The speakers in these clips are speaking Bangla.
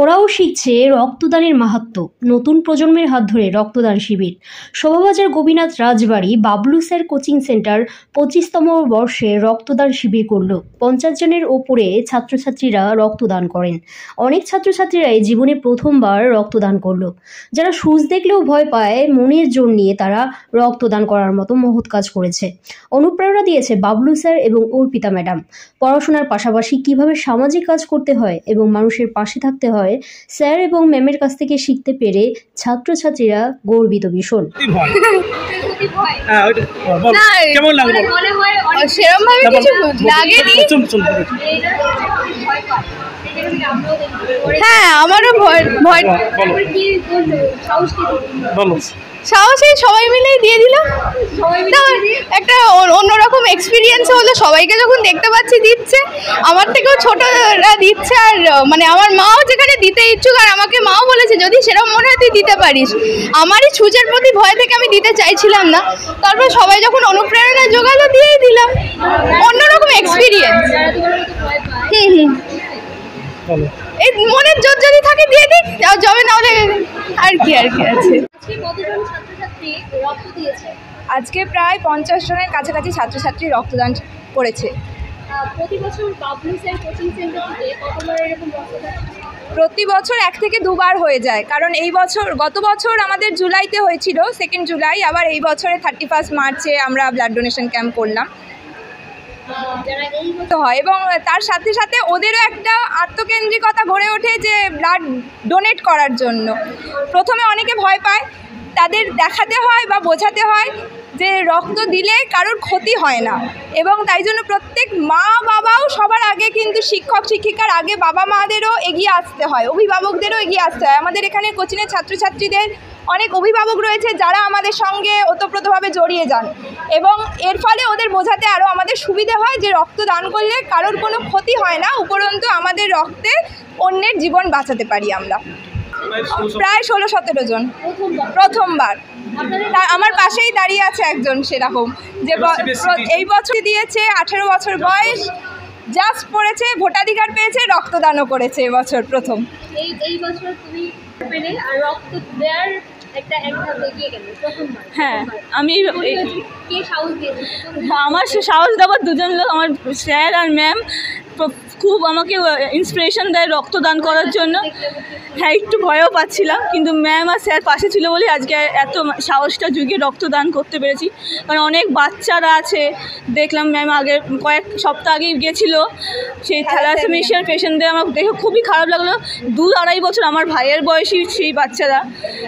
ওরাও শিখছে রক্তদানের মাহাত্ম্য। নতুন প্রজন্মের হাত ধরে রক্তদান শিবির। শোভাবাজার গোপীনাথ রাজবাড়ি বাবলু স্যার কোচিং সেন্টার 25তম বর্ষে রক্তদান শিবির করল। 50 জনের ওপরে ছাত্রছাত্রীরা রক্তদান করেন। অনেক ছাত্রছাত্রীরাই জীবনে প্রথমবার রক্তদান করলো। যারা সুচ দেখলেও ভয় পায়, মনের জোর নিয়ে তারা রক্তদান করার মতো মহৎ কাজ করেছে। অনুপ্রেরণা দিয়েছে বাবলু স্যার এবং অর্পিতা ম্যাডাম। পড়াশোনার পাশাপাশি কিভাবে সামাজিক কাজ করতে হয় এবং মানুষের পাশে থাকতে হয় স্যার এবং ম্যামের কাছ থেকে শিখতে পেরে ছাত্রছাত্রীরা গর্বিত ভীষণ। হ্যাঁ, আমারও ভয় সাহসে সবাই মিলেই দিয়ে দিলাম। একটা অন্যরকম এক্সপিরিয়েন্স হলো, সবাইকে যখন দেখতে পাচ্ছি দিচ্ছে, আমার থেকেও ছোটরা দিচ্ছে। আর মানে আমার মাও যেখানে দিতে ইচ্ছুক, আর আমাকে মাও বলেছে যদি সেরকম মনে হয় তুই দিতে পারিস। আমারই ছুঁচের প্রতি ভয় থেকে আমি দিতে চাইছিলাম না, তারপর সবাই যখন অনুপ্রেরণা জোগালো দিয়েই দিলাম। অন্যরকম এক্সপিরিয়েন্স। এই মনের জোর যদি থাকে দিয়ে দিই, জমে না হলে আর কি আছে। আজকে প্রায় 50 জনের কাছাকাছি ছাত্রছাত্রী রক্তদান করেছে। প্রতি বছর 1 থেকে 2 বার হয়ে যায়, কারণ গত বছর আমাদের জুলাইতে হয়েছিল, 2 জুলাই, আবার এই বছরে 31 মার্চে আমরা ব্লাড ডোনেশন ক্যাম্প করলাম হয়। এবং তার সাথে সাথে ওদেরও একটা আত্মকেন্দ্রিকতা গড়ে ওঠে যে ব্লাড ডোনেট করার জন্য। প্রথমে অনেকে ভয় পায়, তাদের দেখাতে হয় বা বোঝাতে হয় যে রক্ত দিলে কারোর ক্ষতি হয় না। এবং তাই জন্য প্রত্যেক মা বাবাও সবার আগে, কিন্তু শিক্ষক শিক্ষিকার আগে বাবা মাদেরও এগিয়ে আসতে হয়, অভিভাবকদেরও এগিয়ে আসতে হয়। আমাদের এখানে কোচিংয়ের ছাত্রছাত্রীদের অনেক অভিভাবক রয়েছে যারা আমাদের সঙ্গে ওতপ্রোতভাবে জড়িয়ে যান, এবং এর ফলে ওদের বোঝাতে আরও আমাদের সুবিধা হয় যে রক্ত দান করলে কারোর কোনো ক্ষতি হয় না, উপরন্তু আমাদের রক্তে অন্যের জীবন বাঁচাতে পারি আমরা। প্রায় 16-17 জন প্রথমবার। আমার পাশেই দাঁড়িয়ে আছে একজন সেরকম, যে এই বছর দিয়েছে, 18 বছর বয়স, জাস্ট পড়েছে, ভোটাধিকার পেয়েছে, রক্তদানও করেছে এবছর প্রথম। এই বছর তুমি আর রক্ত দেওয়ার একটা এগিয়ে গেল প্রথমবার। হ্যাঁ, আমি কে সাহস দিয়েছে? আমার সাহস দেওয়ার দুজন লোক, আমার স্যার আর ম্যাম খুব আমাকে ইন্সপিরেশন দেয় রক্তদান করার জন্য। হ্যাঁ, একটু ভয়ও পাচ্ছিলাম, কিন্তু ম্যাম আর স্যার পাশে ছিল বলে আজকে এত সাহসটা জুগিয়ে রক্তদান করতে পেরেছি। কারণ অনেক বাচ্চারা আছে, দেখলাম ম্যাম আগে কয়েক সপ্তাহ আগেই গিয়েছিলো, সেই থ্যালাসেমিয়ার পেশেন্টদের আমার দেখে খুবই খারাপ লাগলো। 2-2.5 বছর আমার ভাইয়ের বয়সী সেই বাচ্চারা,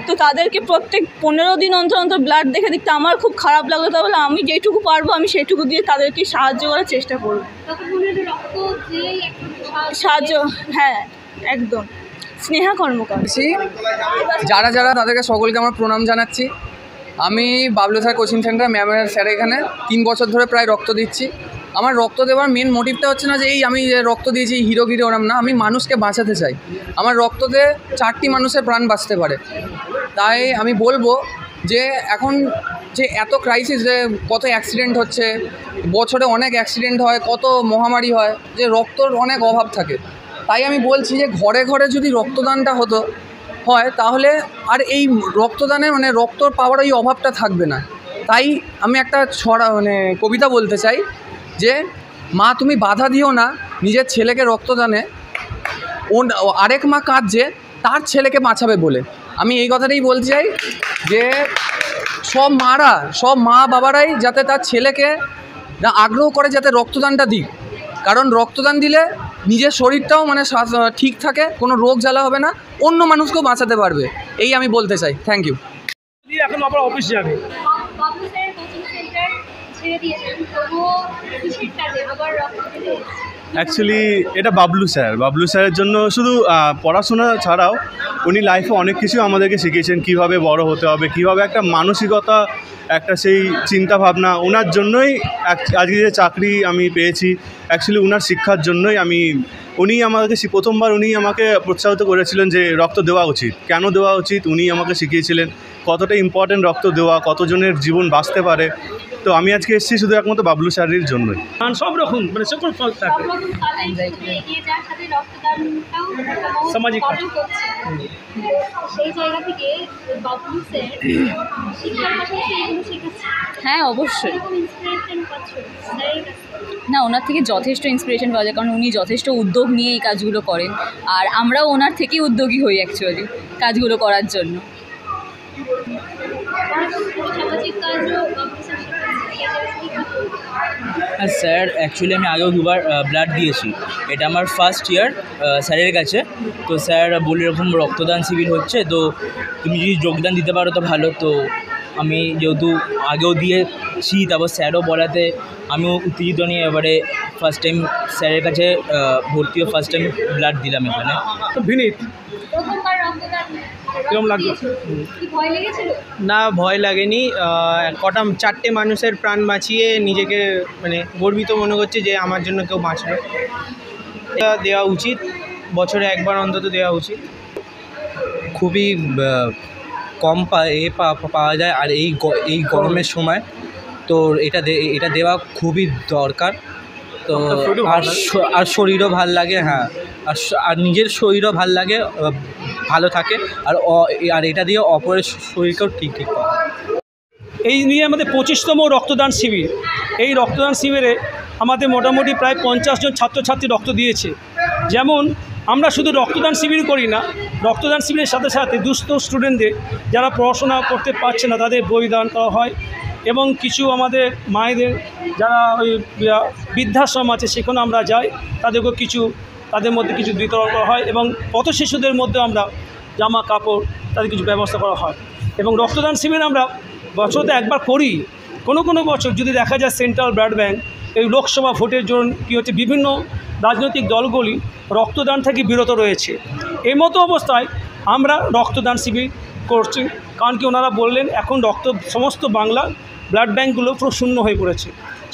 তো তাদেরকে প্রত্যেক 15 দিন অন্তর অন্তর ব্লাড দেখতে আমার খুব খারাপ লাগলো। তাহলে আমি যেটুকু পারবো আমি সেটুকু দিয়ে তাদেরকে সাহায্য করার চেষ্টা করব। সাহায্য, হ্যাঁ একদম। স্নেহা কর্মকার। যারা যারা তাদেরকে সকলকে আমার প্রণাম জানাচ্ছি। আমি বাবলু স্যার কোচিং সেন্টার ম্যামের স্যার এখানে 3 বছর ধরে প্রায় রক্ত দিচ্ছি। আমার রক্ত দেওয়ার মেন মোটিভটা হচ্ছে না যে আমি রক্ত দিয়েছি হিরোগিরি ওরম না, আমি মানুষকে বাঁচাতে চাই। আমার রক্ততে 4টি মানুষের প্রাণ বাঁচতে পারে। তাই আমি বলবো যে এখন যে এত ক্রাইসিস, যে কত অ্যাক্সিডেন্ট হচ্ছে, বছরে অনেক অ্যাক্সিডেন্ট হয়, কত মহামারী হয়, যে রক্তর অনেক অভাব থাকে। তাই আমি বলছি যে ঘরে ঘরে যদি রক্তদানটা হয় তাহলে আর এই রক্তদানের রক্তর পাওয়ার এই অভাবটা থাকবে না। তাই আমি একটা কবিতা বলতে চাই যে মা তুমি বাধা দিও না নিজের ছেলেকে রক্তদানে, আরেক মা কাঁদছে তার ছেলেকে বাঁচাবে বলে। আমি এই কথাটাই বলতে চাই যে সব মা বাবারাই যাতে তার ছেলেকে আগ্রহ করে যাতে রক্তদানটা দিক, কারণ রক্তদান দিলে নিজের শরীরটাও ঠিক থাকে, কোনো রোগ জ্বালা হবে না, অন্য মানুষকেও বাঁচাতে পারবে। এই আমি বলতে চাই। Thank you. এখন আবার অফিস যাবে। অ্যাকচুয়ালি এটা বাবলু স্যারের জন্য শুধু পড়াশোনা ছাড়াও উনি লাইফে অনেক কিছু আমাদেরকে শিখিয়েছেন, কিভাবে বড় হতে হবে, কিভাবে একটা মানসিকতা, একটা সেই চিন্তাভাবনা। ওনার জন্যই আজকে যে চাকরি আমি পেয়েছি, অ্যাকচুয়ালি ওনার শিক্ষার জন্যই উনি আমাকে প্রথমবার উনি আমাকে প্রোৎসাহিত করেছিলেন যে রক্ত দেওয়া উচিত, কেন দেওয়া উচিত উনি আমাকে শিখিয়েছিলেন, কতটা ইম্পর্টেন্ট রক্ত দেওয়া, কতজনের জীবন বাঁচতে পারে। তো আমি আজকে এসেছি শুধু একমাত্র বাবলু স্যারের জন্যই। সব রকম সকল ফল থাকে। রক্তদানটাও একটা মহৎ সামাজিক কাজ। কাজও করছে। সেই জায়গা থেকে বাবলু স্যার শিক্ষার পাশাপাশি এগুলো শেখাচ্ছে। হ্যাঁ অবশ্যই। এরকম ইন্সপিরেশন পাচ্ছ স্যারের কাছে? না, ওনার থেকে যথেষ্ট ইন্সপিরেশন পাওয়া যায়, কারণ উনি যথেষ্ট উদ্যোগ নিয়ে এই কাজগুলো করেন, আর আমরাও ওনার থেকেই উদ্যোগী হই অ্যাকচুয়ালি কাজগুলো করার জন্য। সামাজিক কাজও বাবলু স্যার শেখাচ্ছে। হ্যাঁ স্যার, অ্যাকচুয়ালি আমি আগেও দুবার ব্লাড দিয়েছি। এটা আমার ফার্স্ট ইয়ার স্যারের কাছে। তো স্যার বলে এরকম রক্তদান শিবির হচ্ছে, তো তুমি যদি যোগদান দিতে পারো তো ভালো। তো আমি যেহেতু আগেও দিয়েছি, তারপর স্যারও বলাতে আমিও উত্তেজিত নিয়ে এবারে ফার্স্ট টাইম স্যারের কাছে ভর্তি হয়ে ফার্স্ট টাইম ব্লাড দিলাম এখানে। তো বিনীত প্রথমবার রক্তদান কেমন লাগলো? কি ভয় লেগেছিল? না, ভয় লাগেনি। কটা 4টে মানুষের প্রাণ বাঁচিয়ে নিজেকে মানে গর্বিত মনে করছে যে আমার জন্য কেউ বাঁচলো। এটা দেওয়া উচিত, বছরে একবার অন্তত দেওয়া উচিত। খুবই কম পাওয়া যায়, আর এই গরমের সময় তো এটা দেওয়া খুবই দরকার। তো আর শরীরও ভাল লাগে। হ্যাঁ, আর নিজের শরীরও ভাল লাগে, ভালো থাকে। আর এটা দিয়ে অপরের শরীরকেও ঠিক পাওয়া। এই নিয়ে আমাদের 25তম রক্তদান শিবির। এই রক্তদান শিবিরে আমাদের মোটামুটি প্রায় 50 জন ছাত্রছাত্রী রক্ত দিয়েছে। যেমন আমরা শুধু রক্তদান শিবির করি না, রক্তদান শিবিরের সাথে সাথে দুস্থ স্টুডেন্টদের যারা পড়াশোনা করতে পারছে না তাদের বই দান করা হয়, এবং কিছু আমাদের মায়েদের যারা ওই বৃদ্ধাশ্রম আছে সেখানে আমরা যাই, তাদেরকেও তাদের মধ্যে কিছু বিতরণ করা হয়, এবং পথ শিশুদের মধ্যে আমরা জামা কাপড় তাদের কিছু ব্যবস্থা করা হয়। এবং রক্তদান শিবির আমরা বছরতে একবার করি। কোনো বছর যদি দেখা যায় সেন্ট্রাল ব্লাড ব্যাঙ্ক এই লোকসভা ভোটের জন্য কী হচ্ছে, বিভিন্ন রাজনৈতিক দলগুলি রক্তদান থেকে বিরত রয়েছে। এই মতো অবস্থায় আমরা রক্তদান শিবির করছি, কারণ কি ওনারা বললেন এখন সমস্ত বাংলা ব্লাড ব্যাঙ্কগুলো পুরো শূন্য হয়ে পড়েছে।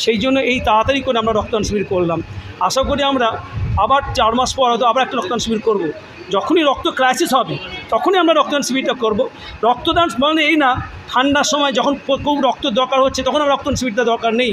সেই জন্য এই তাড়াতাড়ি করে আমরা রক্তদান শিবির করলাম। আশা করি আমরা আবার 4 মাস পর হয়তো আবার একটা রক্তদান শিবির করব। যখনই রক্ত ক্রাইসিস হবে তখনই আমরা রক্তদান শিবিরটা করব। রক্তদান মানে এই না ঠান্ডার সময় যখন খুব রক্ত দরকার হচ্ছে তখন আমরা রক্তদান শিবিরটা দরকার নেই।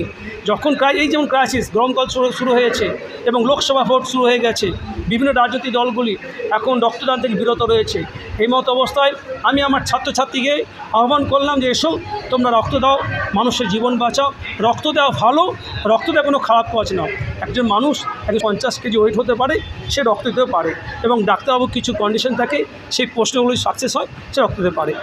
যখন এই যেমন ক্রাইসিস, গরমকাল শুরু হয়েছে এবং লোকসভা ভোট শুরু হয়ে গেছে, বিভিন্ন রাজনৈতিক দলগুলি এখন রক্তদান থেকে বিরত রয়েছে। এই মতো অবস্থায় আমি আমার ছাত্রছাত্রীকে আহ্বান করলাম যে এসো তোমরা রক্ত দাও, মানুষের জীবন বাঁচাও। রক্ত দেওয়া ভালো, রক্ত দেওয়া কোনো খারাপ কাজ না। একজন মানুষ 50 কেজি ওয়েট হতে পারে, সে রক্ত দিতে পারে, এবং ডাক্তারবাবু কিছু কন্ডিশন থাকে, সেই প্রশ্নগুলি সাকসেস হয়, সে রক্ত দিতে পারে।